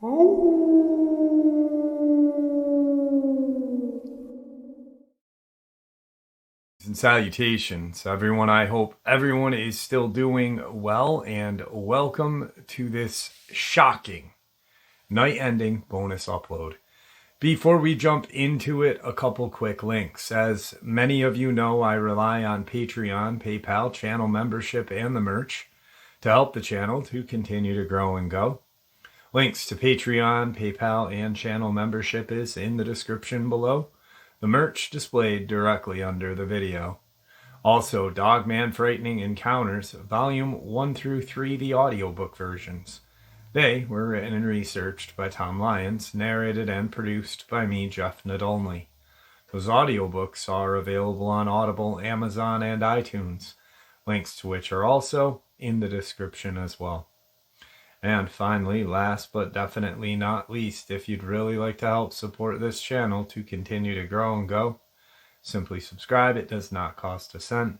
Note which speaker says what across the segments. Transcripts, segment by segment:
Speaker 1: And salutations, everyone. I hope everyone is still doing well, and welcome to this shocking night-ending bonus upload. Before we jump into it, a couple quick links. As many of you know, I rely on Patreon, PayPal, channel membership, and the merch to help the channel to continue to grow and go. Links to Patreon, PayPal, and channel membership is in the description below. The merch displayed directly under the video. Also, Dogman Frightening Encounters, Volume 1 through 3, the audiobook versions. They were written and researched by Tom Lyons, narrated and produced by me, Jeff Nadolny. Those audiobooks are available on Audible, Amazon, and iTunes, links to which are also in the description as well. And finally, last but definitely not least, if you'd really like to help support this channel to continue to grow and go, simply subscribe. It does not cost a cent.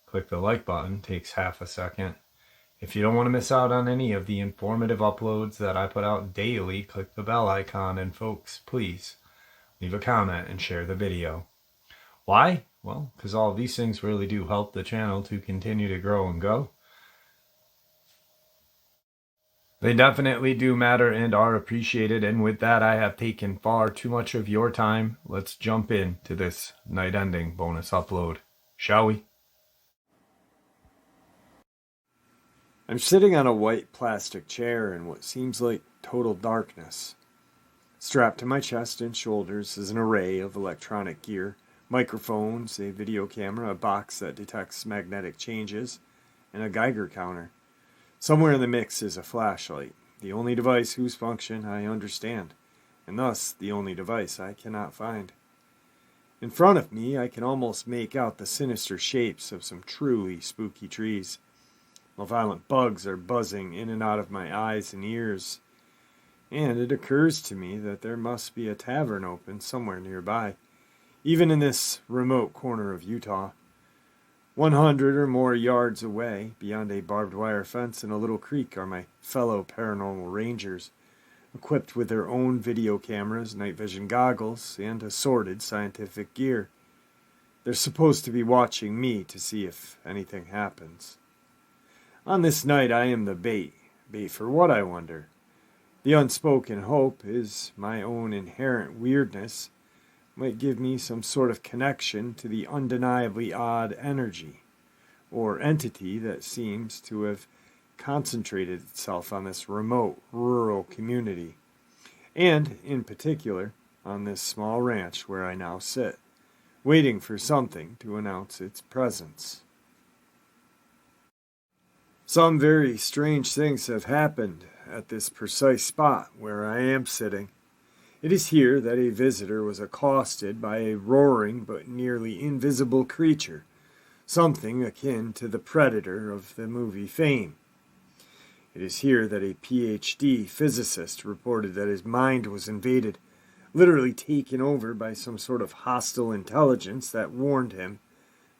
Speaker 1: Click the like button, takes half a second. If you don't want to miss out on any of the informative uploads that I put out daily, click the bell icon, and folks, please leave a comment and share the video. Why? Well, because all of these things really do help the channel to continue to grow and go. They definitely do matter and are appreciated, and with that, I have taken far too much of your time. Let's jump into this night-ending bonus upload, shall we? I'm sitting on a white plastic chair in what seems like total darkness. Strapped to my chest and shoulders is an array of electronic gear, microphones, a video camera, a box that detects magnetic changes, and a Geiger counter. Somewhere in the mix is a flashlight, the only device whose function I understand, and thus the only device I cannot find. In front of me, I can almost make out the sinister shapes of some truly spooky trees. Malevolent bugs are buzzing in and out of my eyes and ears, and it occurs to me that there must be a tavern open somewhere nearby, even in this remote corner of Utah. 100 or more yards away, beyond a barbed wire fence and a little creek, are my fellow paranormal rangers, equipped with their own video cameras, night vision goggles, and assorted scientific gear. They're supposed to be watching me to see if anything happens. On this night I am the bait. Bait for what, I wonder? The unspoken hope is my own inherent weirdness might give me some sort of connection to the undeniably odd energy or entity that seems to have concentrated itself on this remote rural community, and in particular on this small ranch where I now sit, waiting for something to announce its presence. Some very strange things have happened at this precise spot where I am sitting. It is here that a visitor was accosted by a roaring but nearly invisible creature, something akin to the Predator of the movie fame. It is here that a PhD physicist reported that his mind was invaded, literally taken over by some sort of hostile intelligence that warned him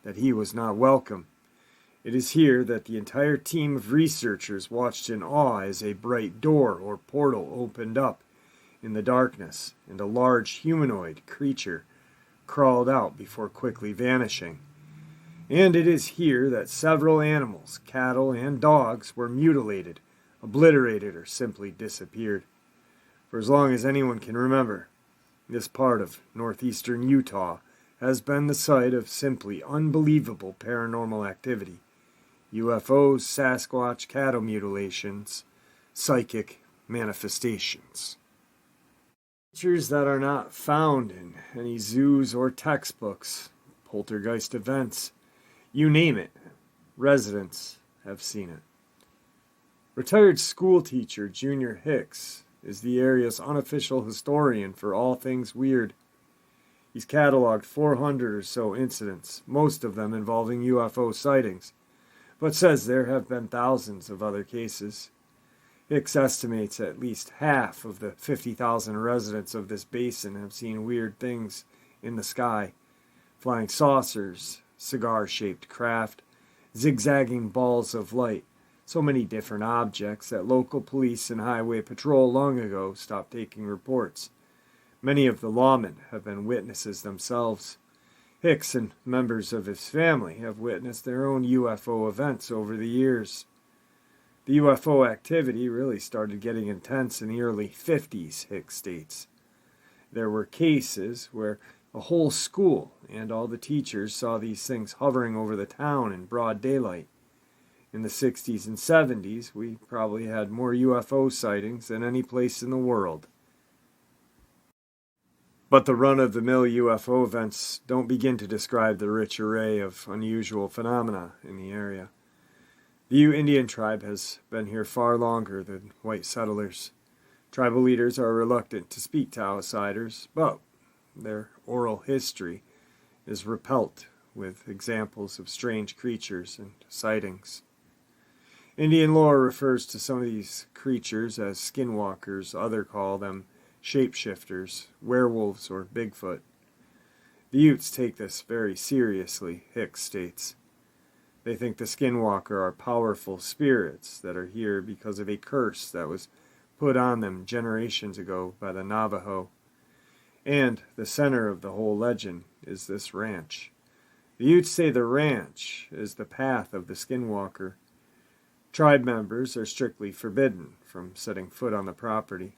Speaker 1: that he was not welcome. It is here that the entire team of researchers watched in awe as a bright door or portal opened up in the darkness, and a large humanoid creature crawled out before quickly vanishing. And it is here that several animals, cattle and dogs, were mutilated, obliterated, or simply disappeared. For as long as anyone can remember, this part of northeastern Utah has been the site of simply unbelievable paranormal activity. UFOs, Sasquatch, cattle mutilations, psychic manifestations. Creatures that are not found in any zoos or textbooks, poltergeist events, you name it, residents have seen it. Retired school teacher Junior Hicks is the area's unofficial historian for all things weird. He's cataloged 400 or so incidents, most of them involving UFO sightings, but says there have been thousands of other cases. Hicks estimates at least half of the 50,000 residents of this basin have seen weird things in the sky. Flying saucers, cigar-shaped craft, zigzagging balls of light, so many different objects that local police and highway patrol long ago stopped taking reports. Many of the lawmen have been witnesses themselves. Hicks and members of his family have witnessed their own UFO events over the years. The UFO activity really started getting intense in the early 50s, Hicks states. There were cases where a whole school and all the teachers saw these things hovering over the town in broad daylight. In the 60s and 70s, we probably had more UFO sightings than any place in the world. But the run-of-the-mill UFO events don't begin to describe the rich array of unusual phenomena in the area. The Ute Indian tribe has been here far longer than white settlers. Tribal leaders are reluctant to speak to outsiders, but their oral history is replete with examples of strange creatures and sightings. Indian lore refers to some of these creatures as skinwalkers, others call them shapeshifters, werewolves, or Bigfoot. The Utes take this very seriously, Hicks states. They think the skinwalker are powerful spirits that are here because of a curse that was put on them generations ago by the Navajo. And the center of the whole legend is this ranch. The Utes say the ranch is the path of the skinwalker. Tribe members are strictly forbidden from setting foot on the property.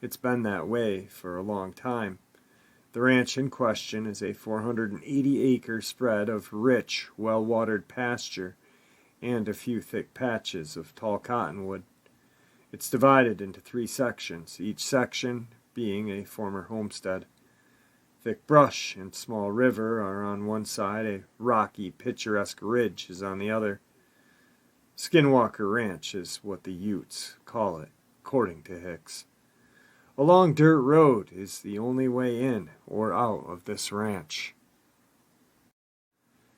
Speaker 1: It's been that way for a long time. The ranch in question is a 480-acre spread of rich, well-watered pasture and a few thick patches of tall cottonwood. It's divided into 3 sections, each section being a former homestead. Thick brush and small river are on one side, a rocky, picturesque ridge is on the other. Skinwalker Ranch is what the Utes call it, according to Hicks. A long dirt road is the only way in or out of this ranch.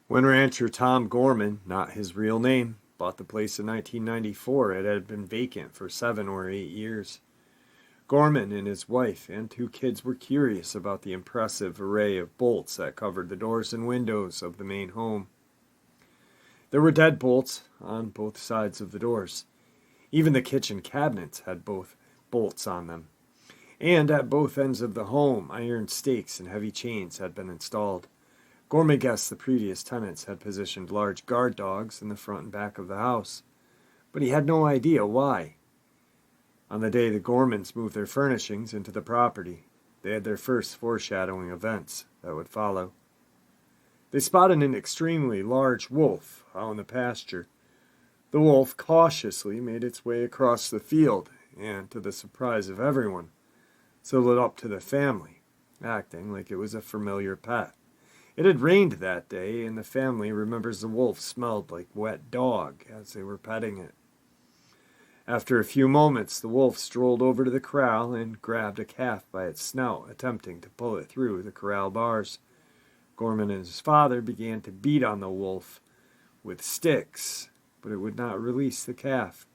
Speaker 1: When rancher Tom Gorman, not his real name, bought the place in 1994, it had been vacant for 7 or 8 years. Gorman and his wife and 2 kids were curious about the impressive array of bolts that covered the doors and windows of the main home. There were deadbolts on both sides of the doors. Even the kitchen cabinets had both bolts on them. And at both ends of the home, iron stakes and heavy chains had been installed. Gorman guessed the previous tenants had positioned large guard dogs in the front and back of the house, but he had no idea why. On the day the Gormans moved their furnishings into the property, they had their first foreshadowing events that would follow. They spotted an extremely large wolf out in the pasture. The wolf cautiously made its way across the field, and, to the surprise of everyone, sidled up to the family, acting like it was a familiar pet. It had rained that day, and the family remembers the wolf smelled like wet dog as they were petting it. After a few moments, the wolf strolled over to the corral and grabbed a calf by its snout, attempting to pull it through the corral bars. Gorman and his father began to beat on the wolf with sticks, but it would not release the calf.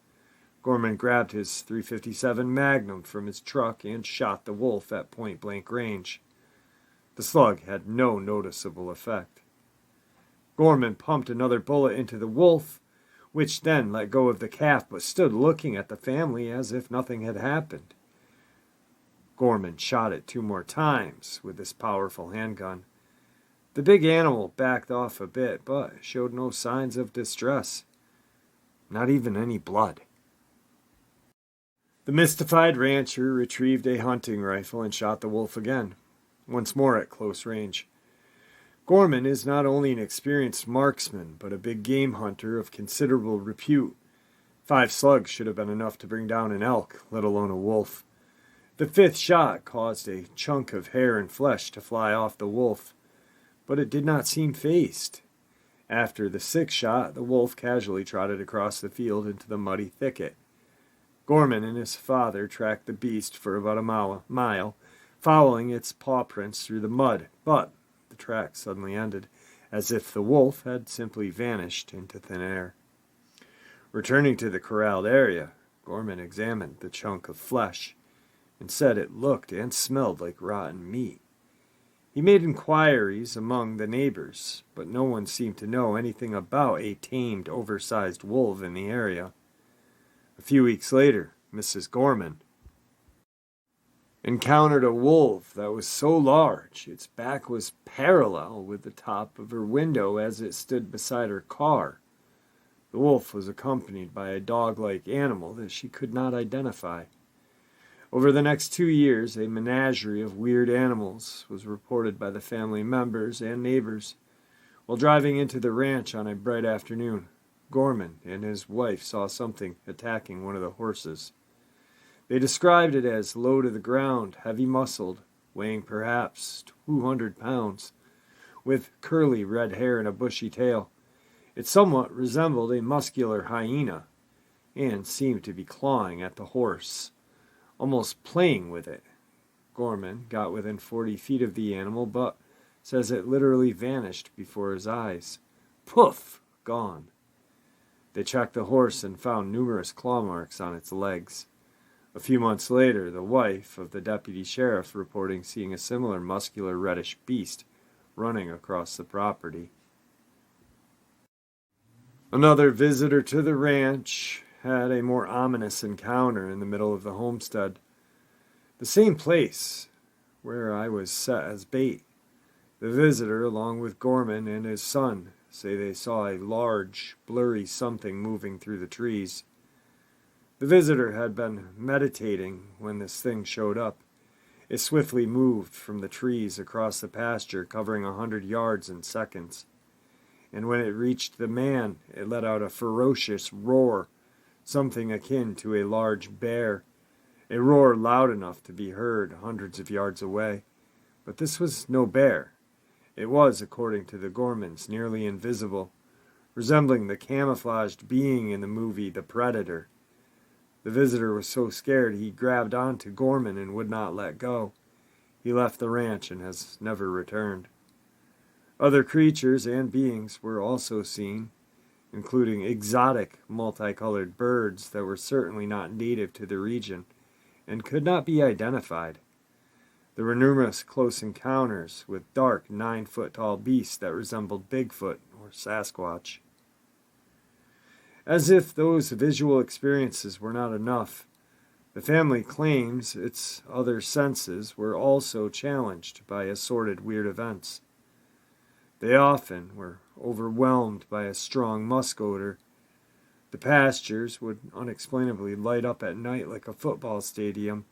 Speaker 1: Gorman grabbed his .357 Magnum from his truck and shot the wolf at point-blank range. The slug had no noticeable effect. Gorman pumped another bullet into the wolf, which then let go of the calf but stood looking at the family as if nothing had happened. Gorman shot it 2 more times with his powerful handgun. The big animal backed off a bit but showed no signs of distress, not even any blood. The mystified rancher retrieved a hunting rifle and shot the wolf again, once more at close range. Gorman is not only an experienced marksman, but a big game hunter of considerable repute. 5 slugs should have been enough to bring down an elk, let alone a wolf. The 5th shot caused a chunk of hair and flesh to fly off the wolf, but it did not seem fazed. After the 6th shot, the wolf casually trotted across the field into the muddy thicket. Gorman and his father tracked the beast for about a mile, following its paw prints through the mud, but the track suddenly ended, as if the wolf had simply vanished into thin air. Returning to the corralled area, Gorman examined the chunk of flesh and said it looked and smelled like rotten meat. He made inquiries among the neighbors, but no one seemed to know anything about a tamed, oversized wolf in the area. A few weeks later, Mrs. Gorman encountered a wolf that was so large its back was parallel with the top of her window as it stood beside her car. The wolf was accompanied by a dog-like animal that she could not identify. Over the next 2 years, a menagerie of weird animals was reported by the family members and neighbors. While driving into the ranch on a bright afternoon, Gorman and his wife saw something attacking one of the horses. They described it as low to the ground, heavy-muscled, weighing perhaps 200 pounds, with curly red hair and a bushy tail. It somewhat resembled a muscular hyena, and seemed to be clawing at the horse, almost playing with it. Gorman got within 40 feet of the animal, but says it literally vanished before his eyes. Poof! Gone. They checked the horse and found numerous claw marks on its legs. A few months later, the wife of the deputy sheriff reporting seeing a similar muscular reddish beast running across the property. Another visitor to the ranch had a more ominous encounter in the middle of the homestead. The same place where I was set as bait. The visitor, along with Gorman and his son, say they saw a large, blurry something moving through the trees. The visitor had been meditating when this thing showed up. It swiftly moved from the trees across the pasture, covering 100 yards in seconds. And when it reached the man, it let out a ferocious roar, something akin to a large bear, a roar loud enough to be heard hundreds of yards away. But this was no bear. It was, according to the Gormans, nearly invisible, resembling the camouflaged being in the movie The Predator. The visitor was so scared he grabbed onto Gorman and would not let go. He left the ranch and has never returned. Other creatures and beings were also seen, including exotic, multicolored birds that were certainly not native to the region and could not be identified. There were numerous close encounters with dark, 9-foot-tall beasts that resembled Bigfoot or Sasquatch. As if those visual experiences were not enough, the family claims its other senses were also challenged by assorted weird events. They often were overwhelmed by a strong musk odor. The pastures would unexplainably light up at night like a football stadium.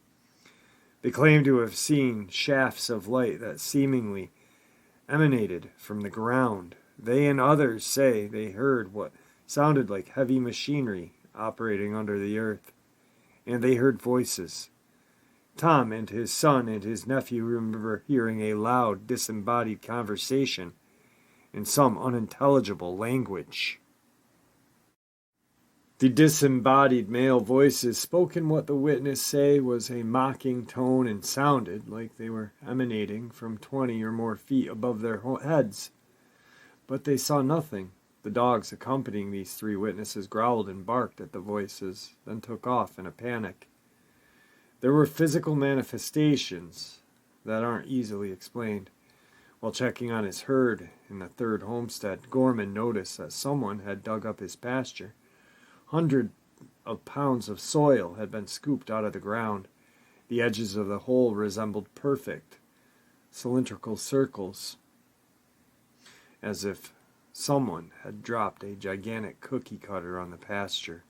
Speaker 1: They claim to have seen shafts of light that seemingly emanated from the ground. They and others say they heard what sounded like heavy machinery operating under the earth, and they heard voices. Tom and his son and his nephew remember hearing a loud, disembodied conversation in some unintelligible language. The disembodied male voices spoke in what the witness say was a mocking tone and sounded like they were emanating from 20 or more feet above their heads. But they saw nothing. The dogs accompanying these 3 witnesses growled and barked at the voices, then took off in a panic. There were physical manifestations that aren't easily explained. While checking on his herd in the 3rd homestead, Gorman noticed that someone had dug up his pasture. Hundreds of pounds of soil had been scooped out of the ground. The edges of the hole resembled perfect, cylindrical circles, as if someone had dropped a gigantic cookie cutter on the pasture.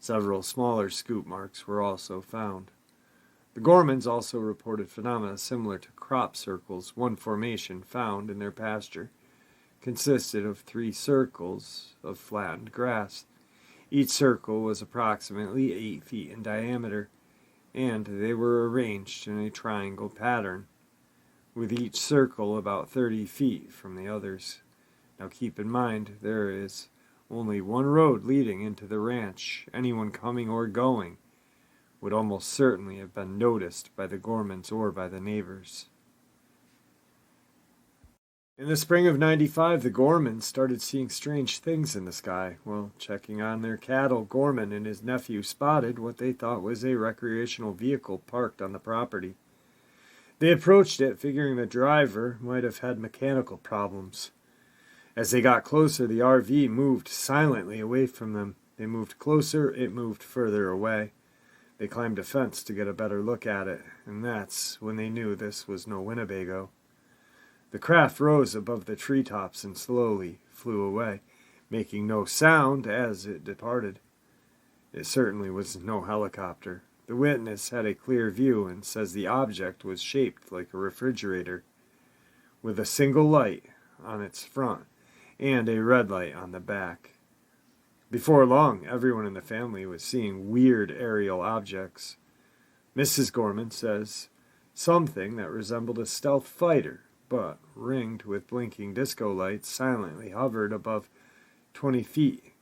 Speaker 1: Several smaller scoop marks were also found. The Gormans also reported phenomena similar to crop circles. One formation found in their pasture consisted of 3 circles of flattened grass. Each circle was approximately 8 feet in diameter, and they were arranged in a triangle pattern, with each circle about 30 feet from the others. Now keep in mind, there is only one road leading into the ranch. Anyone coming or going would almost certainly have been noticed by the Gormans or by the neighbors. In the spring of '95, the Gormans started seeing strange things in the sky. While checking on their cattle, Gorman and his nephew spotted what they thought was a recreational vehicle parked on the property. They approached it, figuring the driver might have had mechanical problems. As they got closer, the RV moved silently away from them. They moved closer, it moved further away. They climbed a fence to get a better look at it, and that's when they knew this was no Winnebago. The craft rose above the treetops and slowly flew away, making no sound as it departed. It certainly was no helicopter. The witness had a clear view and says the object was shaped like a refrigerator, with a single light on its front and a red light on the back. Before long, everyone in the family was seeing weird aerial objects. Mrs. Gorman says something that resembled a stealth fighter, but ringed with blinking disco lights, silently hovered above 20 feet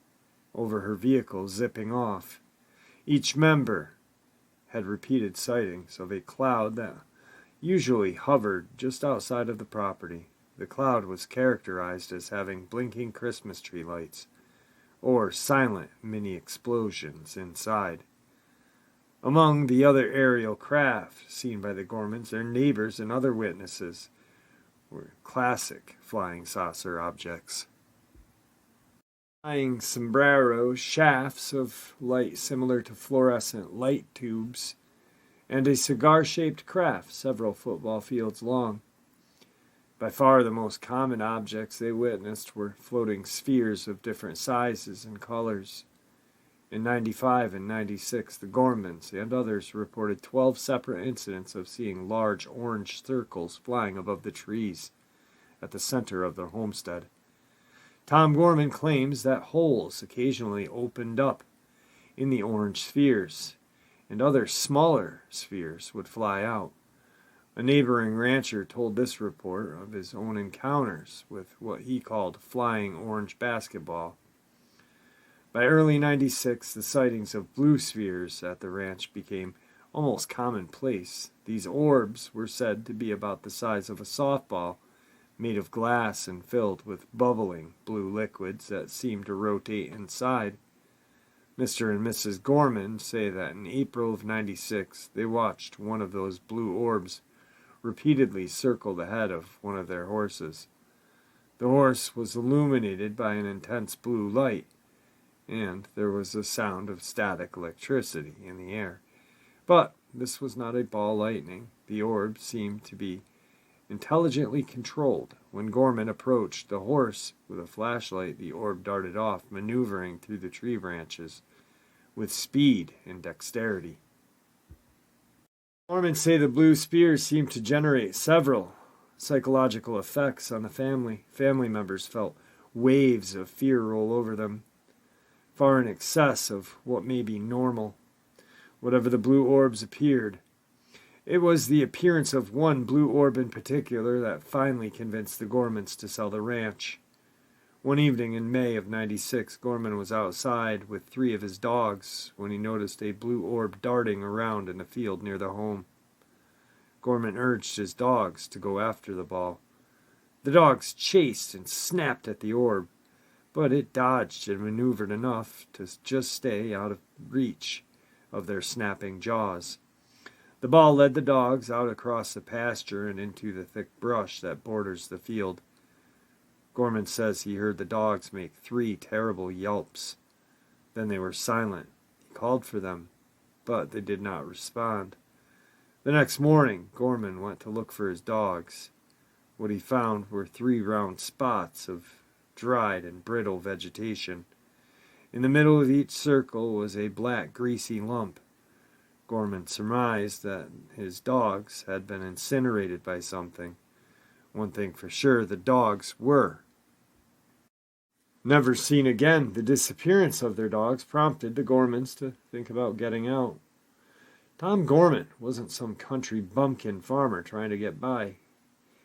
Speaker 1: over her vehicle, zipping off. Each member had repeated sightings of a cloud that usually hovered just outside of the property. The cloud was characterized as having blinking Christmas tree lights, or silent mini explosions inside. Among the other aerial craft seen by the Gormans, their neighbors and other witnesses were classic flying saucer objects. Flying sombreros, shafts of light similar to fluorescent light tubes, and a cigar-shaped craft several football fields long. By far the most common objects they witnessed were floating spheres of different sizes and colors. In 95 and 96, the Gormans and others reported 12 separate incidents of seeing large orange circles flying above the trees at the center of their homestead. Tom Gorman claims that holes occasionally opened up in the orange spheres, and other smaller spheres would fly out. A neighboring rancher told this report of his own encounters with what he called flying orange basketball. By early 96, the sightings of blue spheres at the ranch became almost commonplace. These orbs were said to be about the size of a softball, made of glass and filled with bubbling blue liquids that seemed to rotate inside. Mr. and Mrs. Gorman say that in April of 96, they watched one of those blue orbs repeatedly circle the head of one of their horses. The horse was illuminated by an intense blue light, and there was a sound of static electricity in the air. But this was not a ball lightning. The orb seemed to be intelligently controlled. When Gorman approached the horse with a flashlight, the orb darted off, maneuvering through the tree branches with speed and dexterity. Gorman say the blue spheres seemed to generate several psychological effects on the family. Family members felt waves of fear roll over them, far in excess of what may be normal. Whatever the blue orbs appeared, it was the appearance of one blue orb in particular that finally convinced the Gormans to sell the ranch. One evening in May of 96, Gorman was outside with 3 of his dogs when he noticed a blue orb darting around in the field near the home. Gorman urged his dogs to go after the ball. The dogs chased and snapped at the orb, but it dodged and maneuvered enough to just stay out of reach of their snapping jaws. The ball led the dogs out across the pasture and into the thick brush that borders the field. Gorman says he heard the dogs make 3 terrible yelps. Then they were silent. He called for them, but they did not respond. The next morning, Gorman went to look for his dogs. What he found were 3 round spots of dried and brittle vegetation. In the middle of each circle was a black, greasy lump. Gorman surmised that his dogs had been incinerated by something. One thing for sure, the dogs were never seen again. The disappearance of their dogs prompted the Gormans to think about getting out. Tom Gorman wasn't some country bumpkin farmer trying to get by.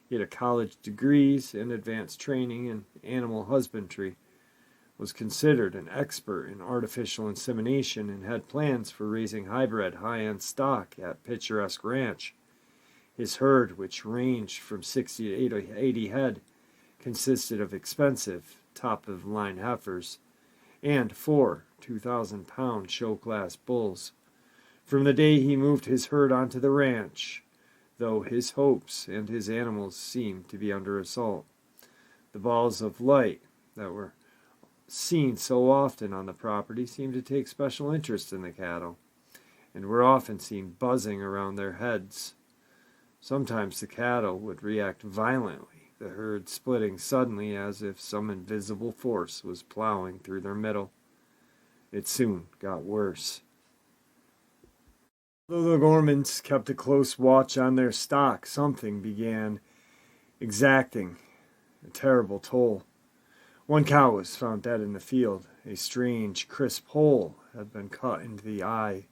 Speaker 1: He had a college degrees and advanced training in animal husbandry, was considered an expert in artificial insemination, and had plans for raising high-bred, high-end stock at Picturesque Ranch. His herd, which ranged from 60 to 80 head, consisted of expensive, top-of-the-line heifers and 4 2,000-pound show-class bulls. From the day he moved his herd onto the ranch, though his hopes and his animals seemed to be under assault, the balls of light that were seen so often on the property seemed to take special interest in the cattle, and were often seen buzzing around their heads. Sometimes the cattle would react violently, the herd splitting suddenly as if some invisible force was plowing through their middle. It soon got worse. Though the Gormans kept a close watch on their stock, something began exacting a terrible toll. One cow was found dead in the field. A strange, crisp hole had been cut into the eye.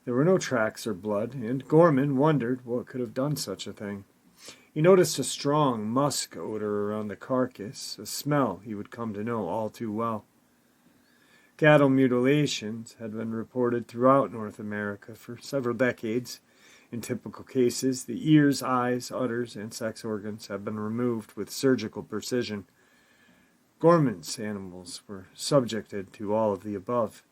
Speaker 1: There were no tracks or blood, and Gorman wondered what could have done such a thing. He noticed a strong musk odor around the carcass, a smell he would come to know all too well. Cattle mutilations had been reported throughout North America for several decades. In typical cases, the ears, eyes, udders, and sex organs have been removed with surgical precision. Gorman's animals were subjected to all of the above.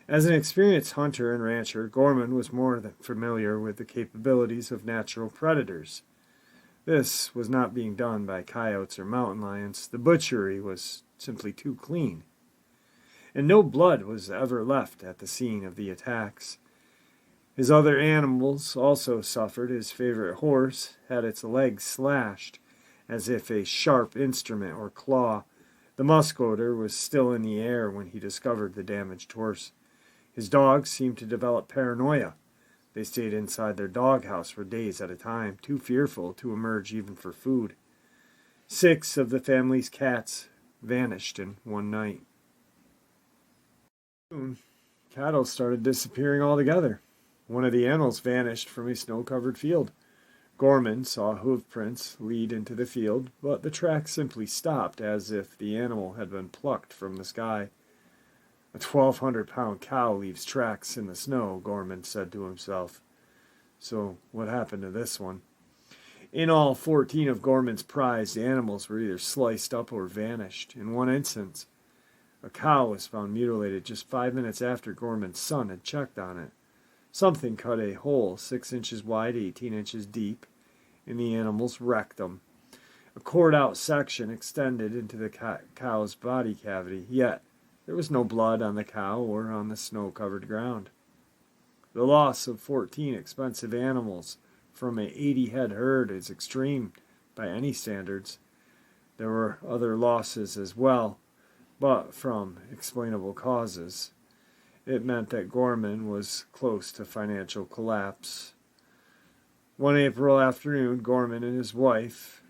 Speaker 1: As an experienced hunter and rancher, Gorman was more than familiar with the capabilities of natural predators. This was not being done by coyotes or mountain lions. The butchery was simply too clean, and no blood was ever left at the scene of the attacks. His other animals also suffered. His favorite horse had its legs slashed, as if a sharp instrument or claw. The musk odor was still in the air when he discovered the damaged horse. His dogs seemed to develop paranoia. They stayed inside their doghouse for days at a time, too fearful to emerge even for food. 6 of the family's cats vanished in one night. Soon, cattle started disappearing altogether. One of the animals vanished from a snow-covered field. Gorman saw hoof prints lead into the field, but the track simply stopped as if the animal had been plucked from the sky. A 1,200-pound cow leaves tracks in the snow, Gorman said to himself. So what happened to this one? In all, 14 of Gorman's prized animals were either sliced up or vanished. In one instance, a cow was found mutilated just 5 minutes after Gorman's son had checked on it. Something cut a hole 6 inches wide, 18 inches deep, in the animal's rectum. A cord-out section extended into the cow's body cavity, yet there was no blood on the cow or on the snow-covered ground. The loss of 14 expensive animals from an 80-head herd is extreme by any standards. There were other losses as well, but from explainable causes. It meant that Gorman was close to financial collapse. One April afternoon, Gorman and his wife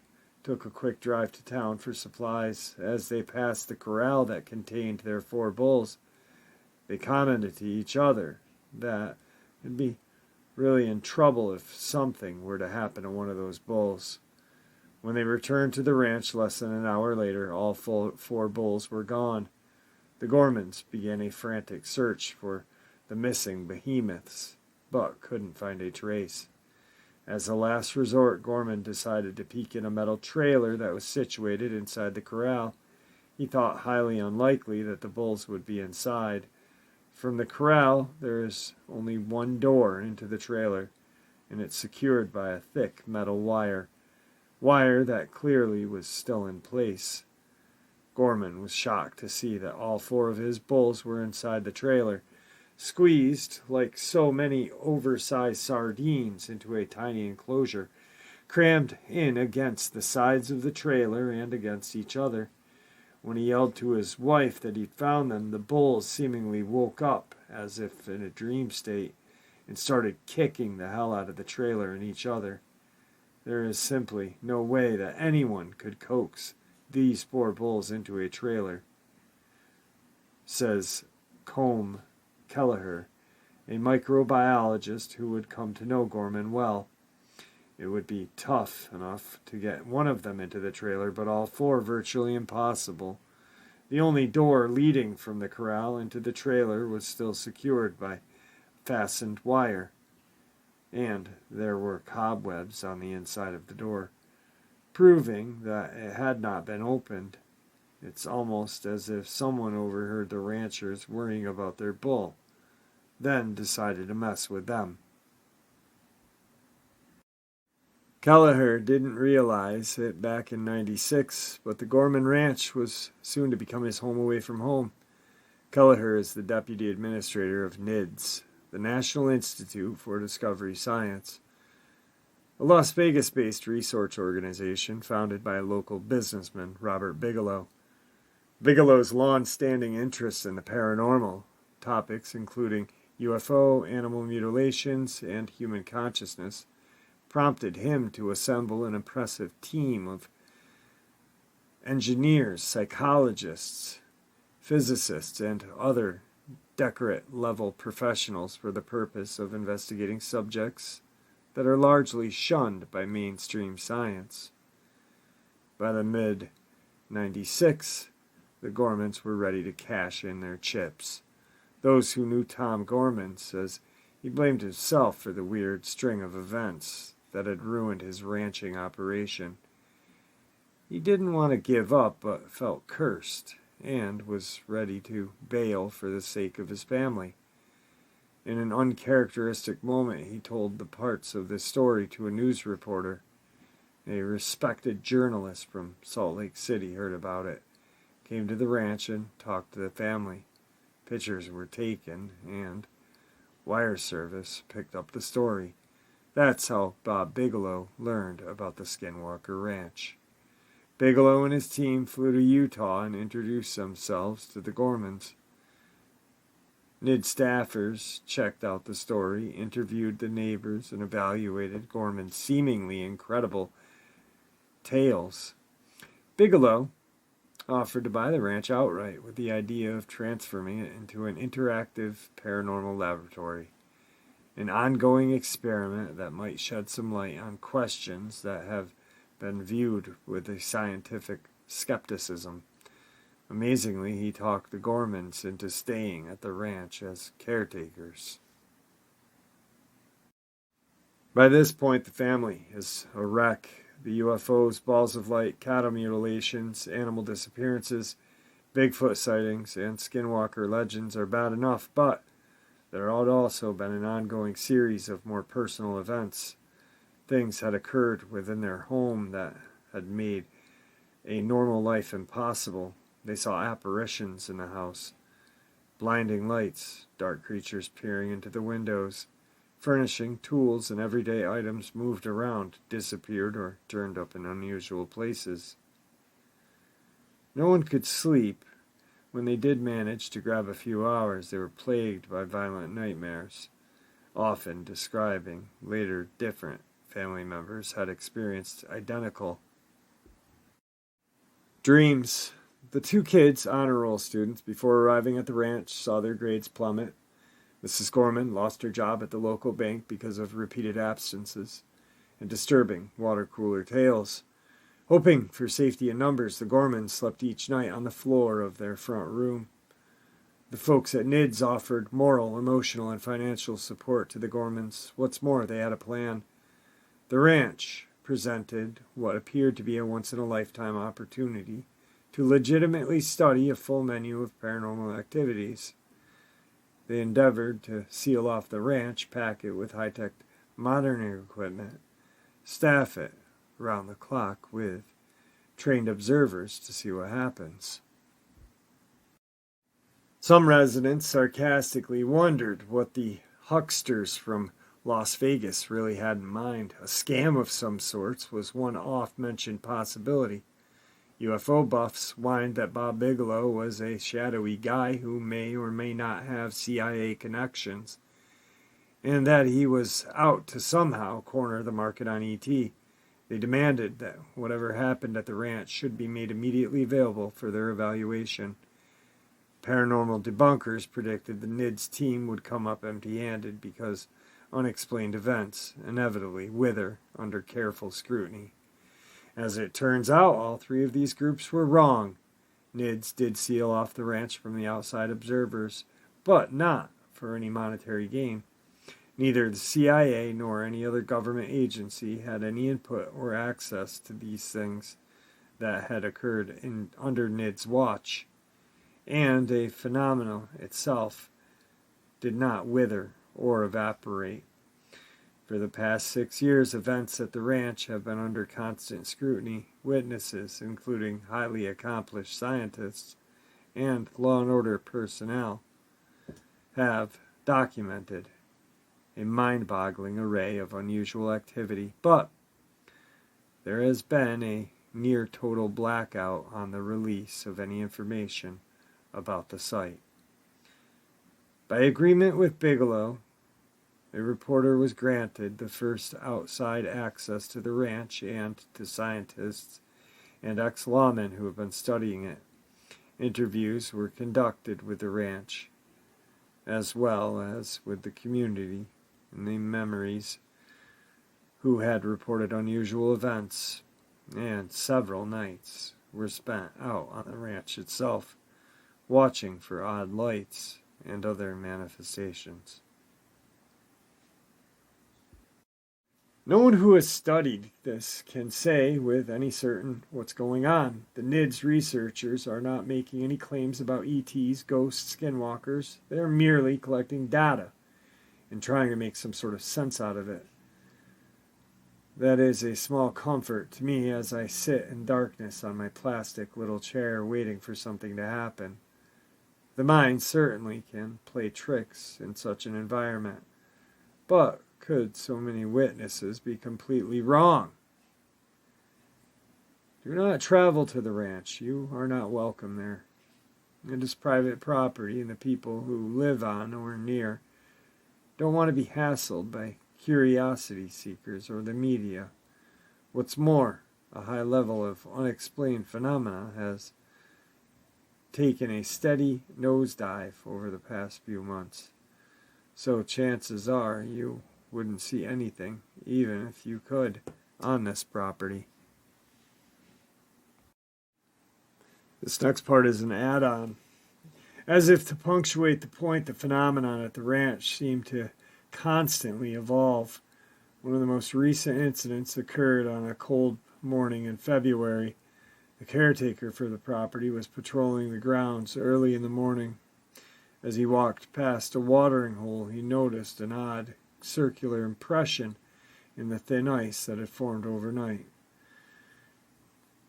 Speaker 1: took a quick drive to town for supplies. As they passed the corral that contained their 4 bulls, they commented to each other that it'd be really in trouble if something were to happen to one of those bulls. When they returned to the ranch less than an hour later, all 4 bulls were gone. The Gormans began a frantic search for the missing behemoths, but couldn't find a trace. As a last resort, Gorman decided to peek in a metal trailer that was situated inside the corral. He thought highly unlikely that the bulls would be inside. From the corral, there is only one door into the trailer, and it's secured by a thick metal wire that clearly was still in place. Gorman was shocked to see that all 4 of his bulls were inside the trailer, squeezed like so many oversized sardines into a tiny enclosure, crammed in against the sides of the trailer and against each other. When he yelled to his wife that he'd found them, the bulls seemingly woke up as if in a dream state and started kicking the hell out of the trailer and each other. There is simply no way that anyone could coax these 4 bulls into a trailer, says Colm Kelleher, a microbiologist who would come to know Gorman well. It would be tough enough to get one of them into the trailer, but all 4 virtually impossible. The only door leading from the corral into the trailer was still secured by fastened wire, and there were cobwebs on the inside of the door, proving that it had not been opened. It's almost as if someone overheard the ranchers worrying about their bull, then decided to mess with them. Kelleher didn't realize it back in '96, but the Gorman Ranch was soon to become his home away from home. Kelleher is the deputy administrator of NIDS, the National Institute for Discovery Science, a Las Vegas-based research organization founded by a local businessman, Robert Bigelow. Bigelow's long-standing interest in the paranormal, topics including UFO, animal mutilations, and human consciousness, prompted him to assemble an impressive team of engineers, psychologists, physicists, and other doctorate-level professionals for the purpose of investigating subjects that are largely shunned by mainstream science. By the mid-'96, the Gormans were ready to cash in their chips. Those who knew Tom Gorman says he blamed himself for the weird string of events that had ruined his ranching operation. He didn't want to give up, but felt cursed, and was ready to bail for the sake of his family. In an uncharacteristic moment, he told the parts of this story to a news reporter. A respected journalist from Salt Lake City heard about it, came to the ranch and talked to the family. Pictures were taken, and wire service picked up the story. That's how Bob Bigelow learned about the Skinwalker Ranch. Bigelow and his team flew to Utah and introduced themselves to the Gormans. NID staffers checked out the story, interviewed the neighbors, and evaluated Gorman's seemingly incredible tales. Bigelow offered to buy the ranch outright with the idea of transforming it into an interactive paranormal laboratory, an ongoing experiment that might shed some light on questions that have been viewed with a scientific skepticism. Amazingly, he talked the Gormans into staying at the ranch as caretakers. By this point, the family is a wreck. The UFOs, balls of light, cattle mutilations, animal disappearances, Bigfoot sightings, and skinwalker legends are bad enough, but there had also been an ongoing series of more personal events. Things had occurred within their home that had made a normal life impossible. They saw apparitions in the house, blinding lights, dark creatures peering into the windows, furnishing, tools, and everyday items moved around, disappeared, or turned up in unusual places. No one could sleep. When they did manage to grab a few hours, they were plagued by violent nightmares, often describing later different family members had experienced identical dreams. The two kids, honor roll students, before arriving at the ranch, saw their grades plummet. Mrs. Gorman lost her job at the local bank because of repeated absences and disturbing water cooler tales. Hoping for safety in numbers, the Gormans slept each night on the floor of their front room. The folks at NIDS offered moral, emotional, and financial support to the Gormans. What's more, they had a plan. The ranch presented what appeared to be a once-in-a-lifetime opportunity to legitimately study a full menu of paranormal activities. They endeavored to seal off the ranch, pack it with high-tech modern equipment, staff it around the clock with trained observers to see what happens. Some residents sarcastically wondered what the hucksters from Las Vegas really had in mind. A scam of some sorts was one oft-mentioned possibility. UFO buffs whined that Bob Bigelow was a shadowy guy who may or may not have CIA connections, and that he was out to somehow corner the market on ET. They demanded that whatever happened at the ranch should be made immediately available for their evaluation. Paranormal debunkers predicted the NIDS team would come up empty-handed because unexplained events inevitably wither under careful scrutiny. As it turns out, all three of these groups were wrong. NIDS did seal off the ranch from the outside observers, but not for any monetary gain. Neither the CIA nor any other government agency had any input or access to these things that had occurred under NIDS' watch, and a phenomenon itself did not wither or evaporate. For the past 6 years, events at the ranch have been under constant scrutiny. Witnesses, including highly accomplished scientists and law and order personnel, have documented a mind-boggling array of unusual activity, but there has been a near total blackout on the release of any information about the site. By agreement with Bigelow, a reporter was granted the first outside access to the ranch and to scientists and ex-lawmen who have been studying it. Interviews were conducted with the ranch, as well as with the community and the memories who had reported unusual events, and several nights were spent out on the ranch itself, watching for odd lights and other manifestations. No one who has studied this can say with any certain what's going on. The NIDS researchers are not making any claims about ETs, ghosts, skinwalkers. They are merely collecting data and trying to make some sort of sense out of it. That is a small comfort to me as I sit in darkness on my plastic little chair waiting for something to happen. The mind certainly can play tricks in such an environment, but could so many witnesses be completely wrong? Do not travel to the ranch. You are not welcome there. It is private property, and the people who live on or near don't want to be hassled by curiosity seekers or the media. What's more, a high level of unexplained phenomena has taken a steady nosedive over the past few months. So chances are you wouldn't see anything, even if you could, on this property. This next part is an add-on. As if to punctuate the point, the phenomenon at the ranch seemed to constantly evolve. One of the most recent incidents occurred on a cold morning in February. The caretaker for the property was patrolling the grounds early in the morning. As he walked past a watering hole, he noticed an odd circular impression in the thin ice that had formed overnight.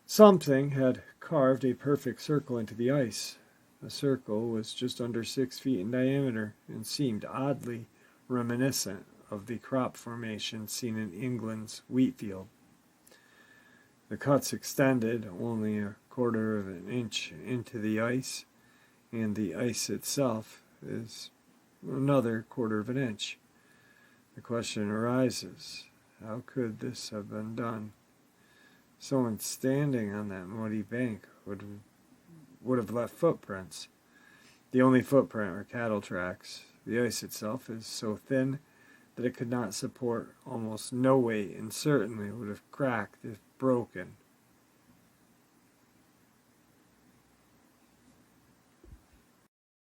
Speaker 1: Something had carved a perfect circle into the ice. The circle was just under 6 feet in diameter and seemed oddly reminiscent of the crop formation seen in England's wheat field. The cuts extended only a quarter of an inch into the ice, and the ice itself is another quarter of an inch. The question arises, how could this have been done? Someone standing on that muddy bank would have left footprints. The only footprint are cattle tracks. The ice itself is so thin that it could not support almost no weight and certainly would have cracked if broken.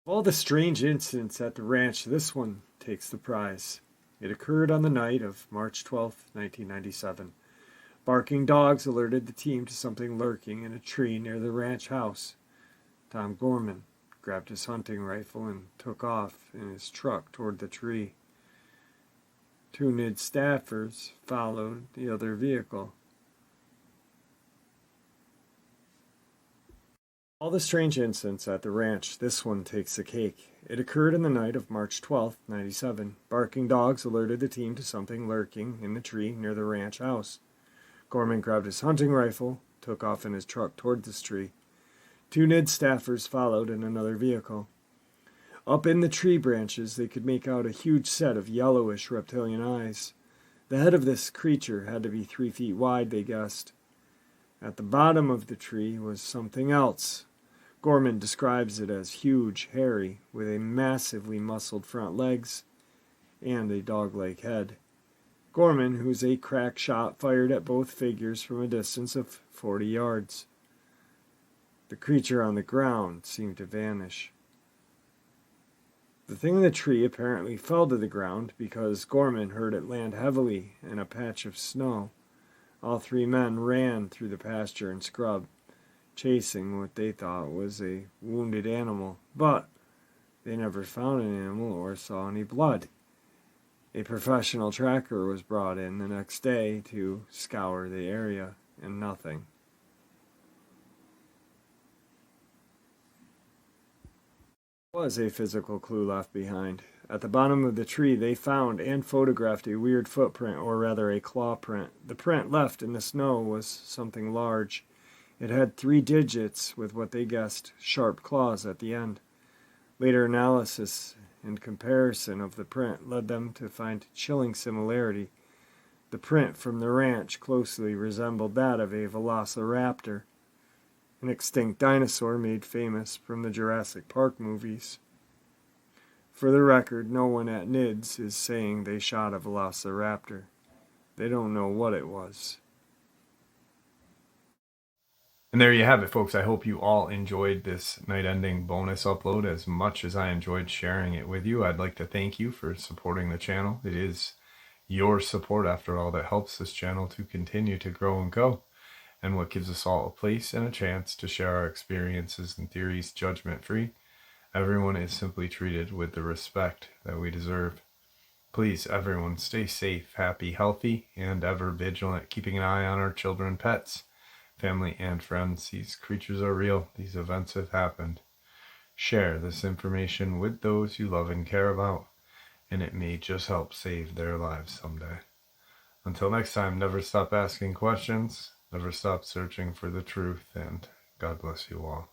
Speaker 1: Of all the strange incidents at the ranch, this one takes the prize. It occurred on the night of March 12, 1997. Barking dogs alerted the team to something lurking in a tree near the ranch house. Tom Gorman grabbed his hunting rifle and took off in his truck toward the tree. 2 NIDS staffers followed the other vehicle. All the strange incidents at the ranch, this one takes the cake. It occurred in the night of March 12, 1997. Barking dogs alerted the team to something lurking in the tree near the ranch house. Gorman grabbed his hunting rifle, took off in his truck toward this tree. 2 NIDS staffers followed in another vehicle. Up in the tree branches, they could make out a huge set of yellowish reptilian eyes. The head of this creature had to be 3 feet wide, they guessed. At the bottom of the tree was something else. Gorman describes it as huge, hairy, with a massively muscled front legs and a dog-like head. Gorman, whose 8-crack shot fired at both figures from a distance of 40 yards. The creature on the ground seemed to vanish. The thing in the tree apparently fell to the ground because Gorman heard it land heavily in a patch of snow. All 3 men ran through the pasture and scrub, chasing what they thought was a wounded animal, but they never found an animal or saw any blood. A professional tracker was brought in the next day to scour the area, and nothing. There was a physical clue left behind. At the bottom of the tree, they found and photographed a weird footprint, or rather a claw print. The print left in the snow was something large. It had 3 digits with what they guessed sharp claws at the end. Later analysis and comparison of the print led them to find chilling similarity. The print from the ranch closely resembled that of a velociraptor, an extinct dinosaur made famous from the Jurassic Park movies. For the record, no one at NIDS is saying they shot a velociraptor. They don't know what it was.
Speaker 2: And there you have it, folks. I hope you all enjoyed this night-ending bonus upload as much as I enjoyed sharing it with you. I'd like to thank you for supporting the channel. It is your support, after all, that helps this channel to continue to grow and go, and what gives us all a place and a chance to share our experiences and theories judgment-free. Everyone is simply treated with the respect that we deserve. Please, everyone, stay safe, happy, healthy, and ever vigilant, keeping an eye on our children, pets, family, and friends. These creatures are real. These events have happened. Share this information with those you love and care about, and it may just help save their lives someday. Until next time, never stop asking questions, never stop searching for the truth, and God bless you all.